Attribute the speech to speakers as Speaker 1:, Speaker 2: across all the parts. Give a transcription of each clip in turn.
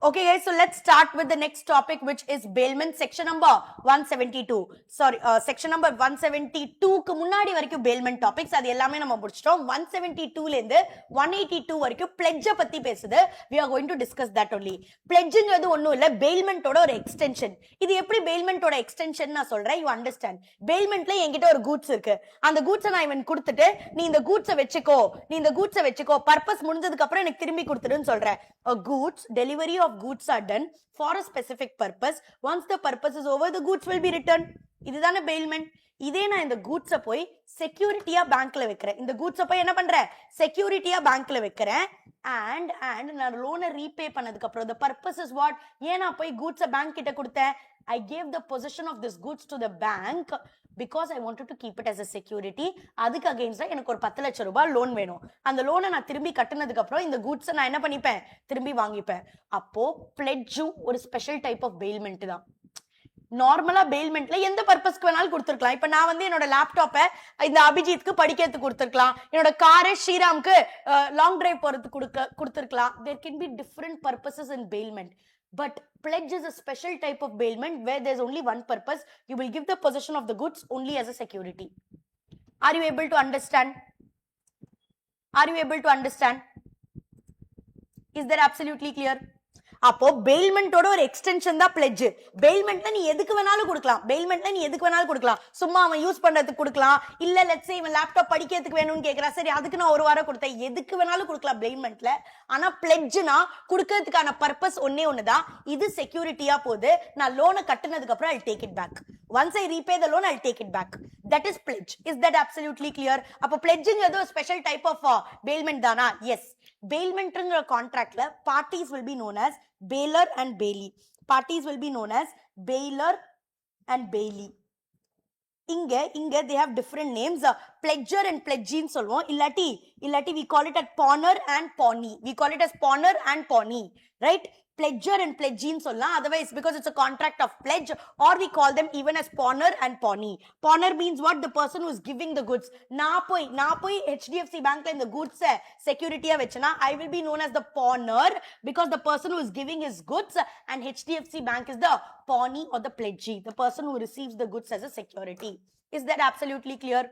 Speaker 1: Okay guys, so let's start with the next topic, which is bailment, section number 172. Sorry, section number 172 க்கு முன்னாடி வரைக்கும் bailment topics அது எல்லாமே நம்ம முடிச்சிட்டோம். 172 ல இருந்து 182 வரைக்கும் pledge பத்தி பேசுது. We are going to discuss that only. Pledgeங்கிறது ஒண்ணும் இல்ல, bailment ஓட ஒரு extension. இது எப்படி bailment ஓட extension நான் சொல்றேன், you understand. bailmentல என்கிட்ட ஒரு goods இருக்கு. அந்த goods நான் இவன் கொடுத்துட்டு நீ இந்த goods வெச்சுக்கோ, purpose முடிஞ்சதுக்கு அப்புறம் எனக்கு திரும்பி கொடுத்துடுன்னு சொல்றேன். A goods delivery of goods are done for a specific purpose. Once the purpose is over, the goods will be returned. இதுதானே bailment. இதே நான் இந்த goods போய் செக்யூரிட்டியா பேங்க்ல வைக்கிறேன். இந்த goods போய் என்ன பண்றேன், செக்யூரிட்டியா பேங்க்ல வைக்கிறேன். and நான் லோனை ரீபே பண்ணதுக்கு அப்புறம் the purpose is what, ஏன் நான் போய் goods பேங்க் கிட்ட கொடுத்தேன், I gave the possession of this goods to the bank because I wanted to keep it as a security. அதுக்கு அகைன்ஸ்டா எனக்கு ஒரு 10 லட்சம் ரூபாய் லோன் வேணும். அந்த லோனை நான் திரும்பி கட்டினதுக்கு அப்புறம் இந்த goods நான் என்ன பண்ணிப்பேன், திரும்பி வாங்கிப்பேன். அப்போ pledge ஒரு ஸ்பெஷல் டைப் ஆஃப் bailment தான். நார்மலா bailmentல எந்த பர்பஸ்க்கு வேணாலும் கொடுத்துருக்கலாம். இப்ப நான் வந்து என்னோட லேப்டாப்பை இந்த அபிஜித்க்கு படிக்கிறதுக்கு கொடுத்துருக்கலாம், என்னோட காரை ஸ்ரீராம்க்கு லாங் டிரைவ் போறதுக்கு கொடுத்துருக்கலாம். There can be different purposes in bailment. But pledge is a special type of bailment where there's only one purpose. You will give the possession of the goods only as a security. Are you able to understand? Are you able to understand? Is that absolutely clear? அப்போ bailment-ஓட ஒரு extension தான் pledge. bailment-ல நீ எதுக்கு வேணாலும் கொடுக்கலாம். சும்மா அவன் use பண்றதுக்கு கொடுக்கலாம், இல்ல லெட்ஸ் சே இவன் லேப்டாப் படிக்கிறதுக்கு வேணும்னு கேக்குறா, சரி அதுக்கு நான் ஒரு வாரம் கொடுத்தேன், எதுக்கு வேணாலும் கொடுக்கலாம் bailment-ல. ஆனா pledge-னா கொடுக்கிறதுக்கான பர்பஸ் ஒண்ணே ஒண்ணுதான், இது செக்யூரிட்டியா போகுது, நான் லோனை கட்டினதுக்கு அப்புறம் I'll take it back. Once I repay the loan, I'll take it back. That is pledge. Is that absolutely clear? அப்போ pledge-ங்கிறது ஒரு ஸ்பெஷல் டைப் ஆஃப் bailment தானா? Yes. bailment-ங்கிற கான்ட்ராக்ட்ல parties will be known as bailor and bailee. Parties will be known as bailor and bailee. இங்க they have different names. Pledger and pledgee ன்னு சொல்லுவோம். இல்லாட்டி we call it as pawner and pawnee. We call it as pawner and pawnee, right? Pledger and pledgee ன்னு சொல்லலாம். Otherwise, because it's a contract of pledge, or we call them even as pawner and pawnee. Pawner means what? The person who is giving the goods. நான் போய் HDFC bankல இந்த goods security-ஆ வெச்சனா, I will be known as the pawner because the person who is giving his goods, and HDFC bank is the pawnee or the pledgee, the person who receives the goods as a security. Is that absolutely clear?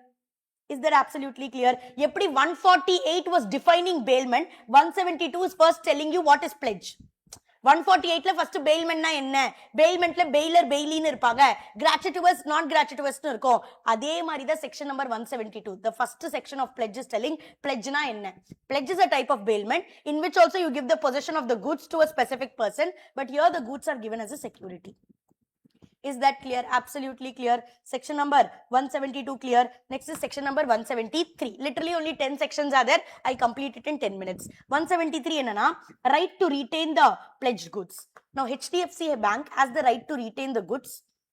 Speaker 1: Is that absolutely clear? எப்படி 148 was defining bailment, 172 is first telling you what is pledge. 148ல first bailmentனா என்ன, bailmentல bailor bailee-ன்னு இருப்பாங்க, gratuitous non gratuitousனு இருக்கும். அதே மாதிரி தான் section number 172. The first section of pledge is telling pledgeனா என்ன. Pledge is a type of bailment in which also you give the possession of the goods to a specific person, but here the goods are given as a security. Is that clear? Absolutely clear. Section number 172 clear. Next is section number 173. Literally only 10 sections are there. I complete it in 10 minutes. 173 என்னன்னா, right to retain the pledged goods. Now HDFC bank has the right to retain the goods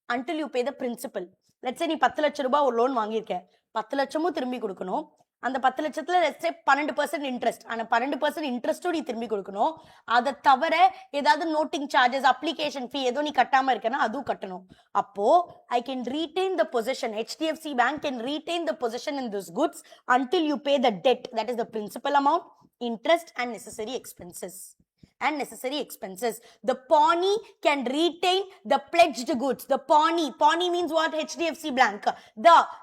Speaker 1: until you pay the principal. Let's say நீ 10 லட்சம் ரூபாய் ஒரு loan வாங்கியிருக்க, 10 லட்சமும் திரும்பி கொடுக்கணும். அந்த 10 லட்சத்துல let's say 12% இன்ட்ரெஸ்ட், அந்த 12% இன்ட்ரெஸ்டும் நீ திரும்பி கொடுக்கணும். அதை தவிர ஏதாவது நோட்டிங் சார்ஜஸ், அப்ளிகேஷன் ஃபீ ஏதோ நீ கட்டாம இருக்கனா அதுவும் கட்டணும். அப்போ I can retain the possession, HDFC bank can retain the possession in this goods until you pay the debt, that is the principal amount, interest and necessary expenses. The pawnee can retain the pledged goods. The pawnee means what? HDFC bank.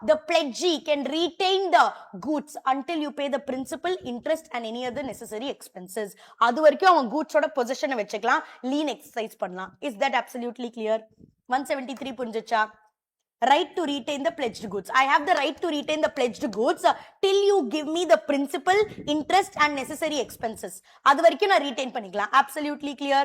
Speaker 1: The pledgee can retain the goods until you pay the principal, interest and any other necessary expenses. அது வரைக்கும் அவன் goods ஓட possession வெச்சுக்கலாம், lien exercise பண்ணலாம். Is that absolutely clear? 173 புரிஞ்சுச்சா? Right to retain the pledged goods. I have the right to retain the pledged goods till you give me the principal, interest and necessary expenses. அது வரைக்கும் நான் retain பண்ணிக்கலாம். Absolutely clear?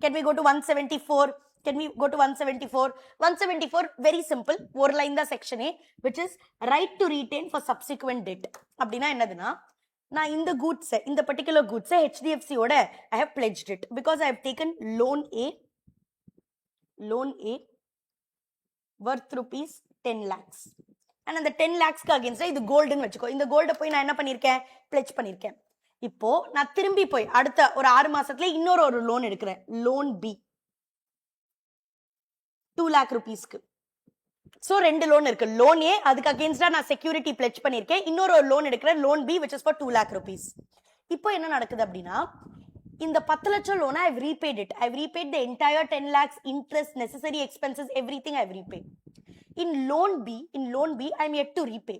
Speaker 1: Can we go to 174? Can we go to 174? 174 very simple. ஒரு line தான் section A, which is right to retain for subsequent debt. அப்படின்னா என்னதுன்னா, நான் இந்த goods, இந்த particular goods HDFC ஓட I have pledged it because I have taken loan A worth rupees 10 lakhs. And அந்த 10 lakhsக்கு against இது கோல்டுன்னு வச்சுக்கோ. இந்த கோல்ட போய் நான் என்ன பண்ணிருக்கேன், pledge பண்ணிருக்கேன். இப்போ நான் திரும்பி போய் அடுத்த ஒரு 6 மாசத்துல இன்னொரு ஒரு லோன் எடுக்கிறேன், loan B 2 lakh rupeesக்கு. சோ ரெண்டு லோன் இருக்கு, loan A அதுக்கு against நான் security pledge பண்ணிருக்கேன், இன்னொரு ஒரு லோன் எடுக்கிறேன், loan B which is for 2 lakh rupees. இப்போ என்ன நடக்குது அப்படின்னா, இந்த 10 லட்சம் loan I've repaid it. I've repaid the entire 10 lakhs, interest, necessary expenses, everything I've repaid. In loan B, I'm yet to repay.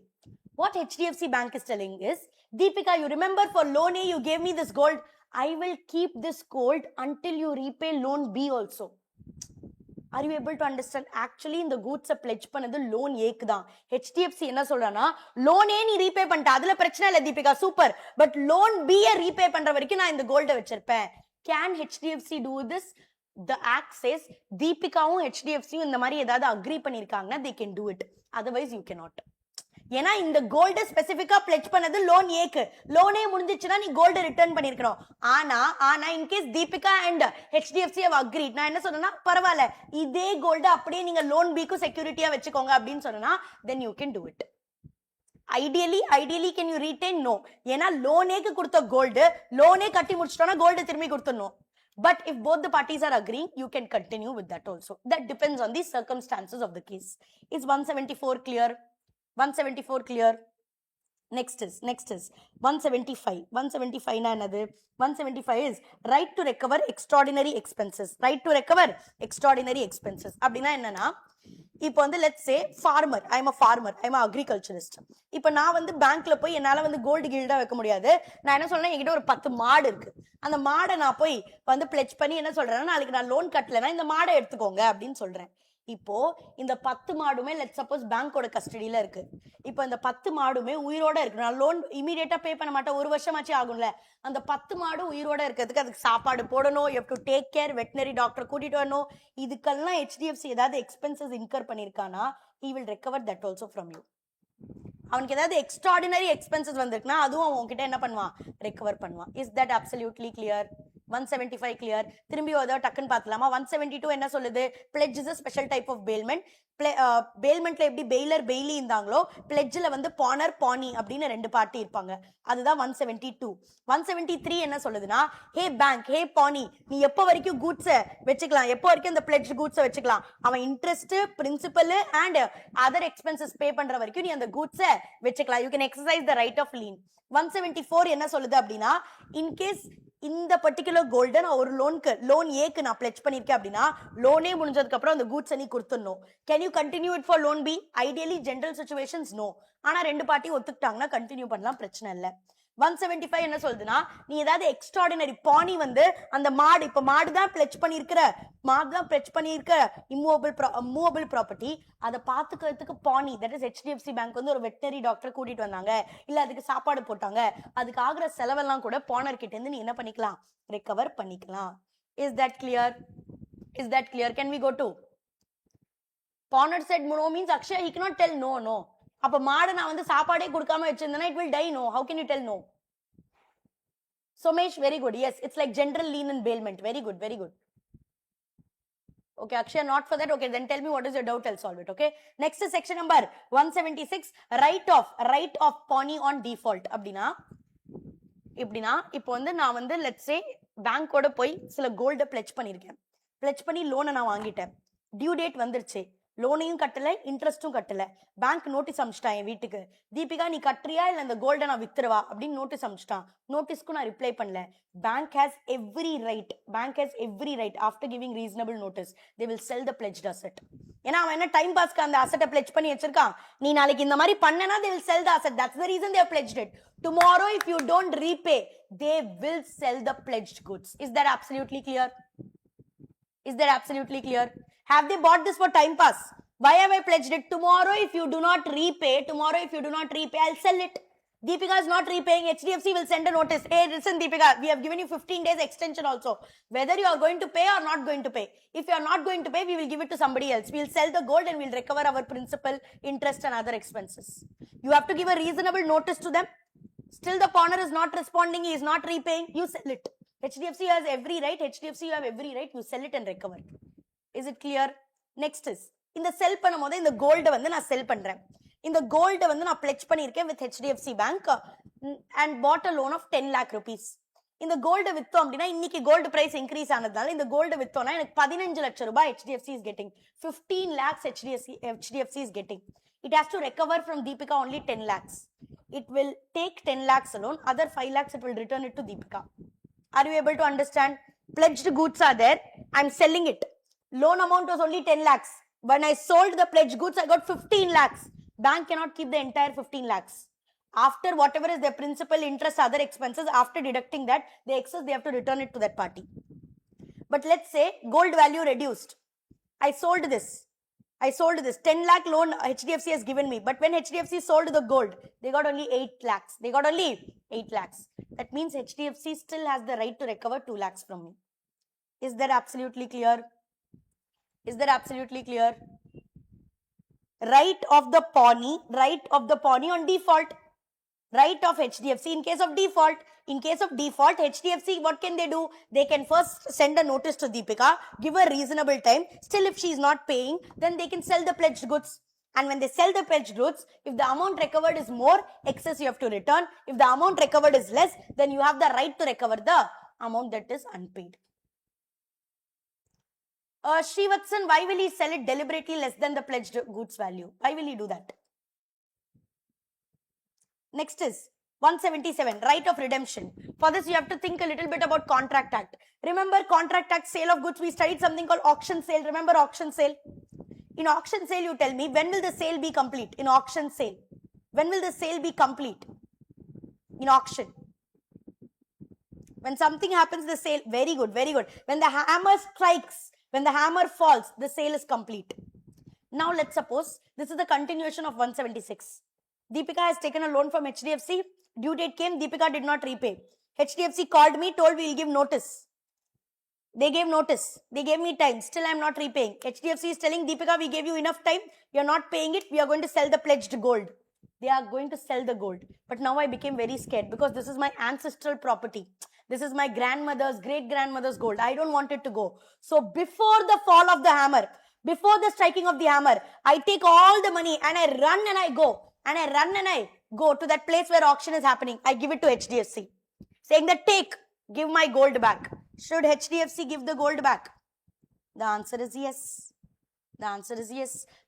Speaker 1: What HDFC Bank is telling is, Deepika, you remember for loan A, you gave me this gold. I will keep this gold until you repay loan B also. Are you able to understand? Actually, இந்த goods pledge பண்ணது loan A க்கு தான். HDFC என்ன சொல்றானா, loan A நீ repay பண்ணிட்ட, அதுல பிரச்சனை இல்ல Deepika, super. But loan B repay பண்ற வரைக்கும் நான் இந்த கோல்ட வச்சிருப்பேன். Can HDFC do this? The act says, தீபிகாவும் HDFCயும் இந்த மாதிரி ஏதாவது agree பண்ணிருக்காங்கன்னா they can do it. Otherwise, you cannot. ஏன்னா இந்த கோல்ட ஸ்பெசிபிக்கா பிளெட்ஜ் பண்ணது லோன் ஏக்கு. லோனே முடிஞ்சிச்சுன்னா நீ கோல்ட ரிட்டர்ன் பண்ணிருக்கணும். ஆனா in case Deepika and HDFC have agreed, நான் என்ன சொன்னா, பரவாயில்ல இதே கோல்ட அப்படியே நீங்க லோன் பிக்கு செக்யூரிட்டியா வச்சுக்கோங்க அப்படின்னு சொன்னா, then you can do it. Ideally can you retain? No. ஏன்னா லோனேக்கு கொடுத்த கோல்டு லோனே கட்டி முடிச்சிட்டோம்னா கோல்டு திரும்பி கொடுத்துடணும். But if both the parties are agreeing, you can continue with that also. That depends on the circumstances of the case. Is 174 clear? 174 clear? Next is 175. 175 na enadhu? 175 is right to recover extraordinary expenses. Right to recover extraordinary expenses. அப்படினா என்னன்னா, இப்போ வந்து let's say farmer, I'm a farmer, I'm a agriculturist. இப்போ நான் வந்து பேங்க்ல போய் என்னால வந்து கோல்டு கில்டா வைக்க முடியாது. நான் என்ன சொல்றேன், என்கிட்ட ஒரு 10 மாடு இருக்கு. அந்த மாடை நான் போய் வந்து பிளெட்ஜ் பண்ணி என்ன சொல்றேன்னா, நாளைக்கு நான் லோன் கட்டலைன்னா இந்த மாடை எடுத்துக்கோங்க அப்படின்னு சொல்றேன். இப்போ இந்த 10 மாடுமே லெட் சப்போஸ் பேங்கோட கஸ்டடியில இருக்கு. இப்போ இந்த 10 மாடுமே உயிரோட இருக்கு. நான் லோன் இமீடியட்டா பே பண்ண மாட்டேன், ஒரு வருஷமாச்சு ஆகும்ல. அந்த 10 மாடு உயிரோட இருக்கிறதுக்கு அதுக்கு சாப்பாடு போடணும், you have to take care, veterinary doctor கூட்டிட்டு வரணும். இதுக்கெல்லாம் HDFC ஏதாவது எக்ஸ்பென்சஸ் இன்கர் பண்ணிருக்கானா, he will recover that also from you. அவனுக்கு ஏதாவது எக்ஸ்ட்ராடினரி எக்ஸ்பென்சஸ் வந்திருக்குன்னா அதுவும் அவன் உங்ககிட்ட என்ன பண்ணுவான், ரெக்கவர் பண்ணுவான். Is that absolutely clear? 175 clear? திரும்பி ஏதாவது டக்குன்னு பார்த்துலாமா? 172 என்ன சொல்லுது? Pledge is a special type of bailment. பேல்மெண்ட்ல எப்படி பெய்லர் பெய்லி இருந்தாங்களோ, பிளெட்ஜ்ல வந்து பானர் பானி அப்படின்னு 2 பார்ட்டி இருப்பாங்க. அதுதான் 172. 173 என்ன சொல்லுதுன்னா, ஹே பேங்க், ஹே பானி, நீ எப்போ வரைக்கும் கூட்ஸை வச்சுக்கலாம், எப்போ வரைக்கும் இந்த பிளெட்ஜ் கூட்ஸை வச்சுக்கலாம். அவன் interest, principal and other expenses pay பண்ற வரைக்கும் நீ அந்த கூட்ஸை வச்சுக்கலாம். You can exercise the right of lien. 174 என்ன சொல்லுது அப்படின்னா, இன்கேஸ் இந்த பர்டிகுலர் கோல்ட நான் ஒரு லோன் ஏக்கு நான் பிளெட்ஜ் பண்ணிருக்கேன் அப்படின்னா, லோனே முடிஞ்சதுக்கு அப்புறம் அந்த கூட்ஸ் நீ கொடுத்துடணும். Can you continue it for loan B? Ideally general situations no. ஆனா 2 பார்ட்டி ஒத்துக்கிட்டாங்கன்னா கண்டினியூ பண்ணலாம், பிரச்சனை இல்லை. 175 என்ன சொல்லுதுன்னா, நீ ஏதாவது எக்ஸ்ட்ராடினரி பானி வந்து அந்த மாடு, இப்ப மாடுதான் பிளெட்ஜ் பண்ணிருக்க மூவபிள் ப்ராப்பர்ட்டி, அதை பாத்துக்கிறதுக்கு பானி, தட் இஸ் HDFC பேங்க் வந்து ஒரு வெட்டனரி டாக்டர் கூட்டிட்டு வந்தாங்க, இல்ல அதுக்கு சாப்பாடு போட்டாங்க, அதுக்கு ஆகிற செலவெல்லாம் கூட பானர் கிட்ட இருந்து நீ என்ன பண்ணிக்கலாம், ரெக்கவர் பண்ணிக்கலாம். Is that clear? Is that clear? Can we go to banner? Set no means Akshay he cannot tell no. அப்ப மாடு நான் வந்து சாப்பாடே கொடுக்காம வச்சிருந்தேன்னா it will die. No, how can you tell no? Somesh, very good. Yes, it's like general lien and bailment. Very good. Okay, Akshay, not for that. Okay, then tell me what is your doubt, I'll solve it. Okay, next is section number 176, right of pawnee on default. அப்படினா இப்போ வந்து நான் வந்து let's say பேங்கோட போய் சில கோல்ட pledge பண்ணிருக்கேன். Pledge பண்ணி லோனை நான் வாங்கிட்டேன். டியூ டேட் வந்துருச்சு, லோனையும் கட்டல, இன்ட்ரெஸ்டும் கட்டல. பேங்க் நோட்டீஸ் அனுப்பிச்சிட்டான் என் வீட்டுக்கு, தீபிகா நீ கட்டுறியா இல்ல இந்த கோல்ட நான் வித்துருவா அப்படின்னு நோட்டீஸ் அனுப்பிச்சிட்டான். நோட்டீஸ்க்கு நான் ரிப்ளை பண்ணல. Bank has every right after giving reasonable notice they will sell the pledged asset. ஏன்னா அவன் என்ன டைம் பாஸ்க்கு அந்த அசெட்டை பிளெட்ஜ் பண்ணி வச்சிருக்கான். நீ நாளைக்கு இந்த மாதிரி பண்ணனா they will sell the asset. That's the reason they have pledged it. Tomorrow if you don't repay, they will sell the pledged goods. Is that absolutely clear? Have they bought this for time pass? Why have I pledged it? Tomorrow if you do not repay, I'll sell it. Deepika is not repaying, HDFC will send a notice. Hey, listen Deepika, we have given you 15 days extension also. Whether you are going to pay or not going to pay. If you are not going to pay, we will give it to somebody else. We will sell the gold and we will recover our principal, interest and other expenses. You have to give a reasonable notice to them. Still the pawnee is not responding, he is not repaying, you sell it. HDFC has every right, you sell it and recover. Is it clear? Next is, இந்த செல் பண்ணும்போது இந்த கோல்ட வந்து நான் செல் பண்றேன். இந்த கோல்ட வந்து நான் pledge பண்ணிருக்கேன் with HDFC Bank and bought a loan of 10 lakh rupees. இந்த கோல்ட வித்தோம் அப்படின்னா, இன்னைக்கு கோல்டு பிரைஸ் இன்க்ரீஸ் ஆனதுனால இந்த கோல்ட வித்தோம்னா எனக்கு 15 லட்சம் ரூபாய் HDFC is getting. 15 lakhs HDFC is getting. It has to recover from Deepika only 10 lakhs. It will take 10 lakhs alone, other 5 lakhs it will return it to Deepika. Are you able to understand? Pledged goods are there. I'm selling it. Loan amount was only 10 lakhs. When I sold the pledged goods, I got 15 lakhs. Bank cannot keep the entire 15 lakhs. After whatever is their principal, interest, other expenses, after deducting that, the excess, they have to return it to that party. But let's say gold value reduced. I sold this. 10 lakh loan HDFC has given me. But when HDFC sold the gold, they got only 8 lakhs. That means HDFC still has the right to recover 2 lakhs from me. Is that absolutely clear? Right of the pawnee on default. Right of HDFC in case of default. HDFC, what can they do? They can first send a notice to Deepika, give her reasonable time. Still, if she is not paying, then they can sell the pledged goods. And when they sell the pledged goods, if the amount recovered is more, excess you have to return. If the amount recovered is less, then you have the right to recover the amount that is unpaid. Srivatsan, why will he sell it deliberately less than the pledged goods value? Why will he do that? Next is 177, right of redemption. For this, you have to think a little bit about Contract Act. Remember Contract Act, sale of goods, we studied something called auction sale. Remember auction sale? In auction sale, you tell me, when will the sale be complete? In auction sale, when will the sale be complete? In auction. When something happens, the sale, very good. When the hammer strikes, when the hammer falls, the sale is complete. Now let's suppose this is the continuation of 176. Deepika has taken a loan from HDFC. Due date came, Deepika did not repay. HDFC called me, told we will give notice. They gave notice. They gave me time. Still I am not repaying. HDFC is telling Deepika, we gave you enough time. You are not paying it. We are going to sell the pledged gold. They are going to sell the gold. But now I became very scared because this is my ancestral property. This is my grandmother's, great-grandmother's gold. I don't want it to go. So before the fall of the hammer, before the striking of the hammer, I take all the money and I run and I go. And I go to that place where auction is happening. I give it to HDFC. Saying that, give my gold back. Should HDFC give the gold back? The answer is yes.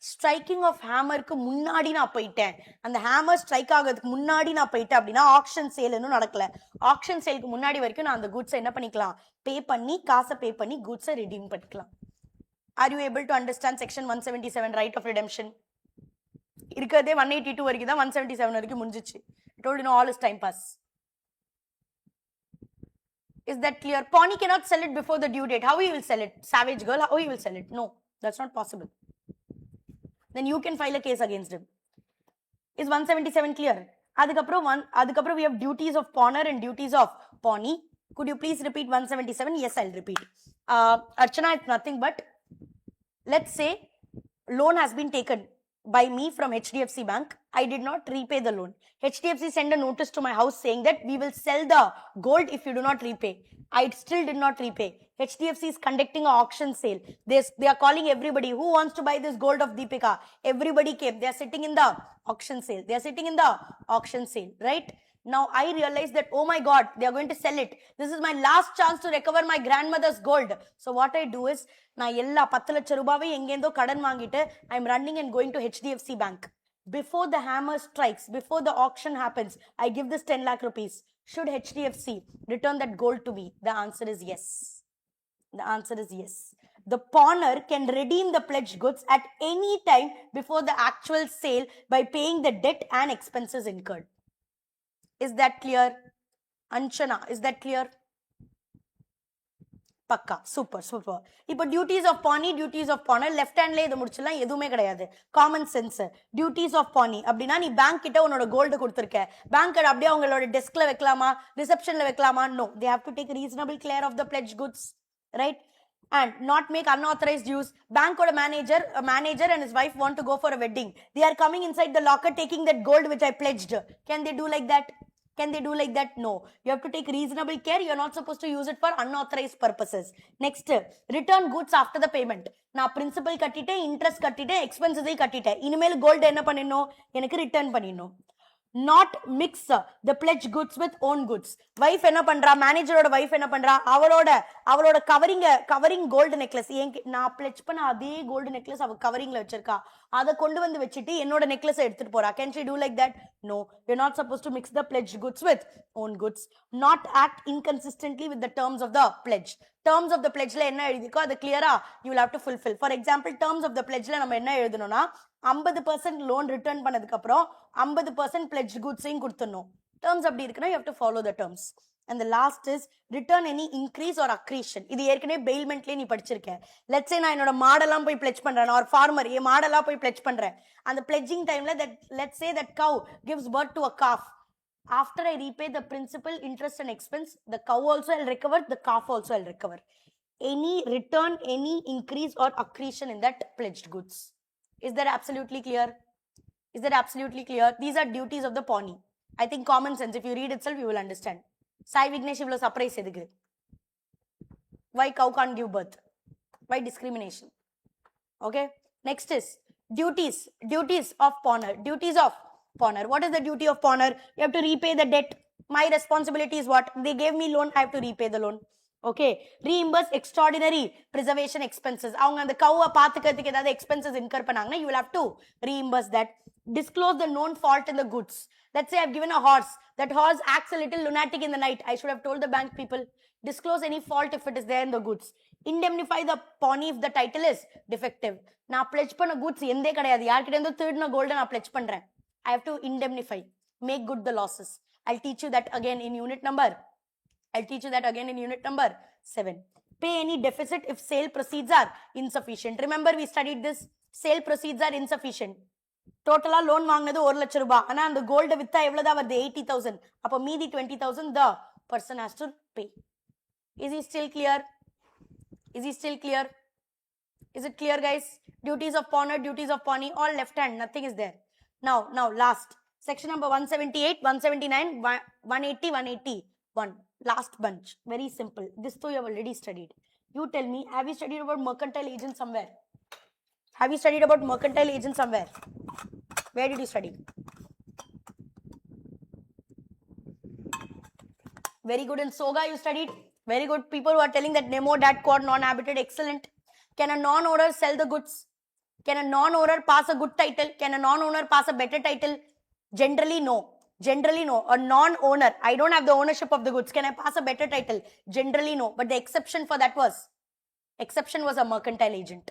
Speaker 1: Striking of hammer ku munnadi na poiten. And the hammer strike agadhukku munnadi na poita appadina auction sale ennu nadakala. Auction sale ku munnadi varaikum na and goods enna panikalam? Pay panni, kaasa pay panni, goods redeem panikalam. Are you able to understand section 177, right of redemption? Irukadhe 182 varaikum da 177 varaikum munjichu. I told you all is time pass. Is that clear? Pawnee cannot sell it before the due date. How he will sell it? Savage girl, how he will sell it? No, that's not possible. Then you can file a case against him. Is 177 clear? Adukapro we have duties of pawner and duties of pawnee. Could you please repeat 177? Yes, I'll repeat. Archana, it's nothing but, let's say loan has been taken by me from HDFC Bank. I did not repay the loan. HDFC sent a notice to my house saying that we will sell the gold if you do not repay. I still did not repay. HDFC is conducting an auction sale. They are calling everybody who wants to buy this gold of Deepika. Everybody came. They are sitting in the auction sale. Right? Now I realize that, oh my God, they are going to sell it. This is my last chance to recover my grandmother's gold. So what I do is, I am running and going to HDFC Bank. Before the hammer strikes, before the auction happens, I give this 10 lakh rupees. Should HDFC return that gold to me? The answer is yes. The pawner can redeem the pledged goods at any time before the actual sale by paying the debt and expenses incurred. Is that clear? Anshana, is that clear? Pakka, super. Now duties of pawnee, duties of pawner, left hand lay the mudichilla edume kedaiyadhu. Common sense. Duties of pawnee. Abdina nee bank kitta unoda gold kuduthirke. Bank abdiya ungaloda desk la veklama, reception la veklama? No, they have to take reasonable care of the pledged goods, right? And not make unauthorized use. Bank or a manager and his wife want to go for a wedding. They are coming inside the locker taking that gold which I pledged. Can they do like that? No. You have to take reasonable care. You are not supposed to use it for unauthorized purposes. Next, return goods after the payment. Na principal kattite, interest kattite, expenses kattite. Inimel gold enna pannino, enakku return pannino. not mix the pledge goods with own goods. Wife என்ன பண்றா, மேனேஜரோட wife என்ன பண்றா, அவளோட covering gold necklace, நான் pledge பண்ண அதே gold necklace அவ கவரிங்ல வச்சிருக்கா, அதை கொண்டு வந்து வச்சுட்டு என்னோட நெக்லஸ் எடுத்துட்டு போறா. Can she do like that? No, you're not supposed to mix the pledged goods with own goods. Not act inconsistently with the terms of the pledge. Terms of the pledgeல என்ன எழுதிக்கோ அது கிளியரா you will have to fulfill. For example, terms of the pledgeல நம்ம என்ன எழுதணும்னா 50% loan return பண்ணதுக்கு அப்புறம் 50% pledged goods கொடுத்துடணும். Terms அப்படி இருக்குன்னா you have to follow the terms. And the last is return any increase or accretion. இது ஏற்கனவே bailmentலயே நீ படிச்சிருக்க. Let's say நான் என்னோட மாடெல்லாம் போய் pledge பண்றேன், நான் ஒரு farmer, என் மாடெல்லாம் போய் pledge பண்றேன். அந்த pledging timeல that let's say that cow gives birth to a calf. After I repay the principal, interest and expense, the cow also will recover, the calf also will recover. Any return, any increase or accretion in that pledged goods. Is that absolutely clear? Is that absolutely clear? These are duties of the pawnee. I think common sense. If you read itself, you will understand. Sai Vignesh ivlo surprise edukku. Why cow can't give birth? Why discrimination? Okay. Next is duties. Duties of pawner. Duties of pawner. What is the duty of pawner? You have to repay the debt. My responsibility is what? They gave me loan, I have to repay the loan. Okay. Reimburse extraordinary preservation expenses. அவங்க அந்த கவுவை பார்த்துக்கிறதுக்கு ஏதாவது expenses incur பண்ணாங்கன்னா you will have to reimburse that. Disclose the known fault in the goods. Let's say I've given a horse. That horse acts a little lunatic in the night. I should have told the bank people. Disclose any fault if it is there in the goods. Indemnify the pawnee if the title is defective. நான் pledge பண்ண goods எந்தே கிடையாது, யார்கிட்ட இருந்து திருடின கோல்ட நான் pledge பண்றேன். I have to indemnify, make good the losses. I'll teach you that again in unit number 7. Pay any deficit if sale proceeds are insufficient. Remember we studied this. Sale proceeds are insufficient. டோட்டலா loan வாங்கினது 1 லட்சம் ரூபாய், ஆனா அந்த கோல்ட வித்தா எவ்வளவுதான் வருது, 80,000. அப்ப மீதி 20,000 the person has to pay. Is it still clear? Is it clear guys? Duties of pawner, duties of pawnee, all left hand, nothing is there. Now last section number 178, 179, 180, 181. Last bunch, very simple. This too you have already studied. You tell me, have you studied about mercantile agent somewhere? Have you studied about mercantile agent somewhere? Where did you study? Very good. In Soga you studied. Very good. People who are telling that Nemo, Dat, Quad, non-habited, excellent. Can a non-owner sell the goods? Can a non-owner pass a good title? Can a non-owner pass a better title? Generally no. A non-owner, I don't have the ownership of the goods. Can I pass a better title? Generally no. But the exception for that was a mercantile agent.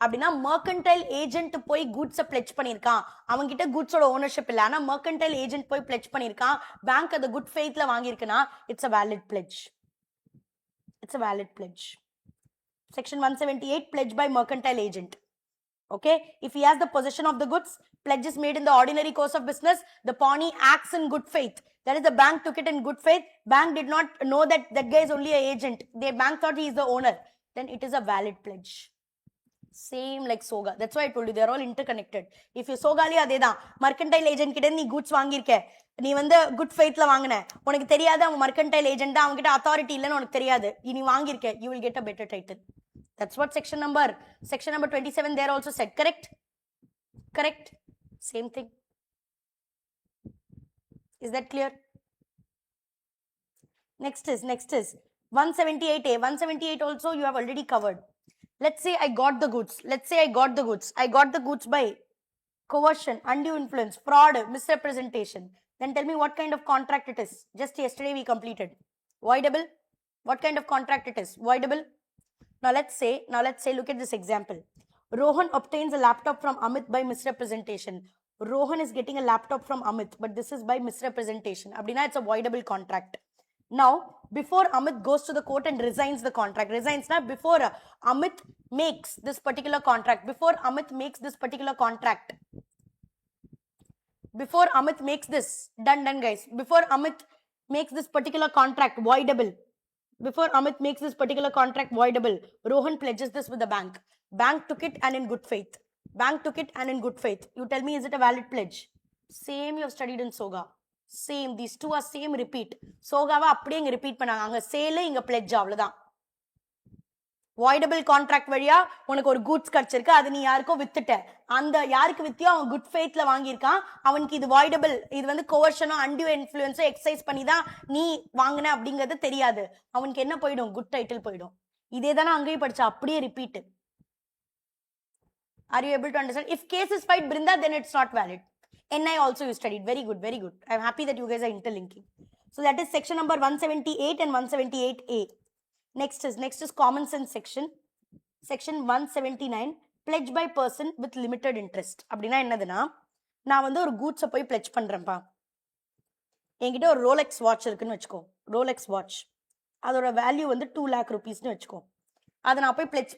Speaker 1: அப்படின்னா mercantile agent போய் goods pledge பண்ணிருக்கான், அவங்கிட்ட goods ஓட ownership இல்ல, ஆனா mercantile agent போய் pledge பண்ணிருக்கான், bank அது good faithல வாங்கியிருக்குன்னா it's a valid pledge. Section 178, pledge by mercantile agent. Okay, if he has the possession of the goods, pledge is made in the ordinary course of business, the pawnee acts in good faith. That is, the bank took it in good faith. Bank did not know that guy is only an agent. The bank thought he is the owner. Then it is a valid pledge. Same like Soga. That's why I told you they are all interconnected. If you Sogali adedha, mercantile agent கிட்ட நீ goods வாங்கிருக்க, நீ வந்து good faithல வாங்குன, உனக்கு தெரியாது அவன் mercantile agent தான், அவன்கிட்ட authority இல்லன்னு உனக்கு தெரியாது, நீ வாங்கிருக்க, you will get a better title. That's what section number 27 there also said. Correct? Same thing. Is that clear? Next is 178A. 178 also you have already covered. Let's say I got the goods. I got the goods by coercion, undue influence, fraud, misrepresentation. Then tell me what kind of contract it is. Just yesterday we completed. Voidable. What kind of contract it is? Voidable. Now let's say, look at this example. Rohan obtains a laptop from Amit by misrepresentation. Rohan is getting a laptop from Amit, but this is by misrepresentation. Abdina, it's a voidable contract. Now, before Amit goes to the court and resigns the contract, before Amit makes this particular contract, before Amit makes this, done guys, before Amit makes this particular contract voidable, Rohan pledges this with the bank. Bank took it and in good faith. You tell me, is it a valid pledge? Same you have studied in Soga. Same, these two are same repeat. Soga va அப்படியே repeat பண்ணாங்க, அங்க sale இங்க pledge அவ்வளவுதான். voidable contract வழியா உனக்கு ஒரு goods கிடைச்சிருக்கு, அது நீ யாருக்கோ வித்துட்ட, அந்த யாருக்கு வித்தியோ அவன் good faithல வாங்கியிருக்கான், அவனுக்கு இது voidable, இது வந்து coercion undue influence exercise பண்ணி தான் நீ வாங்கின அப்படிங்கிறது தெரியாது, அவனுக்கு என்ன போயிடும், good title போயிடும். இதே தானே அங்கேயும் படிச்சா, அப்படியே repeat. Are you able to understand? If case is filed Brinda, then it's not valid. NI also you studied. Very good, very good. I'm happy that you guys are interlinking. So that is section number 178 and 178A. Next is common sense section. Section 179, pledge by person with limited interest. அப்படின்னா என்னதுன்னா, நான் வந்து ஒரு goods போய் pledge பண்றேன்ப்பா, என்கிட்ட ஒரு Rolex watch இருக்குன்னு வச்சுக்கோ, ரோலெக்ஸ் வாட்ச், அதோட வேல்யூ வந்து 2 lakh rupeesனு வச்சுக்கோ, அதை நான் போய் pledge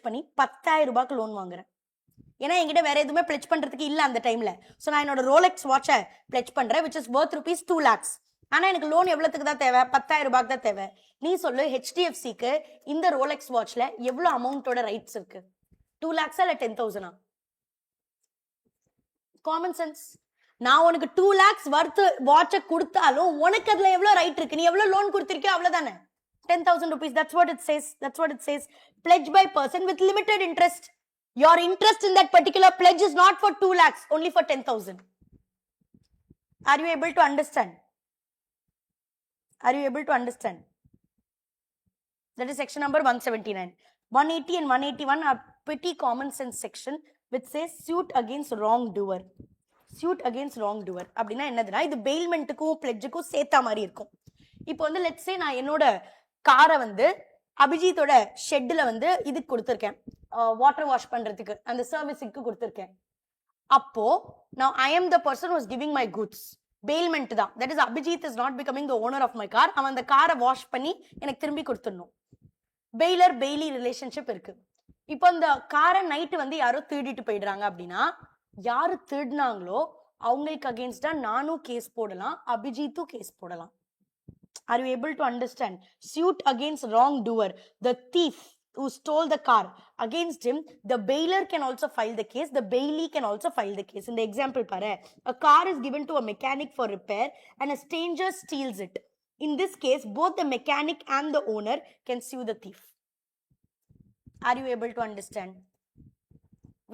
Speaker 1: பண்ணி 10,000 ரூபாய்க்கு லோன் வாங்குறேன். ஏன்னா என்கிட்ட வேற எதுவுமே pledge பண்றதுக்கு இல்லை அந்த டைம்ல. ஸோ நான் என்னோட ரோலெக்ஸ் வாட்சை pledge பண்றேன், which is worth rupees 2 lakhs. ஆனா எனக்கு லோன் எவ்வளவுக்கு தான் தேவை, 10,000 ரூபாய்க்கு தான் தேவை. நீ சொல்லு, HDFCக்கு இந்த ரோலெக்ஸ் வாட்ச்ல எவ்வளவு அமௌண்டோட ரைட்ஸ் இருக்கு, 2 lakhs இல்ல 10,000? Common sense. நான் உனக்கு 2 lakhs வர்த் வாட்சை கொடுத்தாலும் உனக்கு அதுல எவ்வளவு ரைட் இருக்கு, நீ எவ்வளவு லோன் கொடுத்திருக்கியோ அவ்வளவுதானே, 10,000 rupees. That's what it says. That's what it says. Pledge by person with limited interest. Your interest in that particular pledge is not for 2 lakhs, only for 10,000. Are you able to understand? Are you able to understand? That is section number 179. 180 and 181 are pretty common sense section which says suit against wrongdoer. Suit against wrongdoer. அப்படின்னா என்னதுன்னா, இது bailmentக்கும் pledgeக்கும் சேர்த்தா மாதிரி இருக்கும். இப்போ வந்து let's say நான் என்னோட காரை வந்து அபிஜித்தோட ஷெட்ல வந்து இதுக்கு கொடுத்துருக்கேன், வாட்டர் வாஷ் பண்றதுக்கு, அந்த சர்வீஸுக்கு கொடுத்துருக்கேன். அப்போ now I am the person who is giving my goods. bailment தான். that is Abhijit is not becoming the owner of my car. அவன் அந்த காரை வாஷ் பண்ணி எனக்கு திரும்பி கொடுத்துடணும். பெய்லர் பெய்லி ரிலேஷன்ஷிப் இருக்கு. இப்போ இந்த காரை நைட்டு வந்து யாரோ திருடிட்டு போயிடுறாங்க அப்படின்னா, யாரு திருடினாங்களோ அவங்களுக்கு அகேன்ஸ்டா நானும் கேஸ் போடலாம், அபிஜித்தும் கேஸ் போடலாம். Are you able to understand? Suit against wrongdoer, the thief who stole the car, against him the bailier can also file the case, the bailee can also file the case. In the example pare, a car is given to a mechanic for repair and a stranger steals it. In this case, both the mechanic and the owner can sue the thief. Are you able to understand?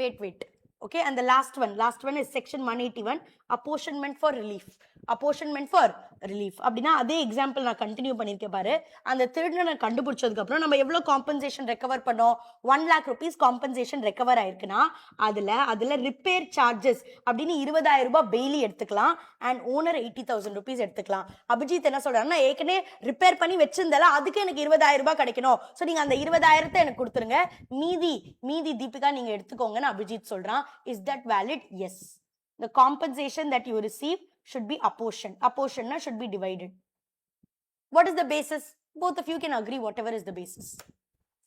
Speaker 1: Wait. Okay, and the last one is section 181, apportionment for relief. Apportionment for relief அப்படின்னா அதே example நான் continue பண்ணியிருக்கேன் பாரு. அந்த திருடனை கண்டுபிடிச்சதுக்கு அப்புறம் நம்ம எவ்வளவு காம்பன்சேஷன் ரெக்கவர் பண்ணோம், 1 lakh rupees காம்பன்சேஷன் ரெக்கவர் ஆயிருக்குன்னா அதுல ரிப்பேர் சார்ஜஸ் அப்படின்னு 20,000 ரூபாய் பெய்லி எடுத்துக்கலாம் அண்ட் ஓனர் 80,000 rupees எடுத்துக்கலாம். அபிஜித் என்ன சொல்றாருன்னா, ஏற்கனவே ரிப்பேர் பண்ணி வச்சிருந்தால அதுக்கு எனக்கு 20,000 ரூபாய் கிடைக்கணும், ஸோ நீங்க அந்த 20,000 எனக்கு கொடுத்துருங்க, மீதி தீபிகா நீங்க எடுத்துக்கோங்கன்னு அபிஜித் சொல்றான். Is that valid? Yes. The compensation that you receive should be apportioned. Apportioned should be divided. What is the basis? Both of you can agree whatever is the basis.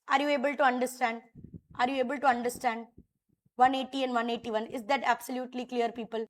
Speaker 1: Are you able to understand? Are you able to understand? 180 and 181. Is that absolutely clear, people?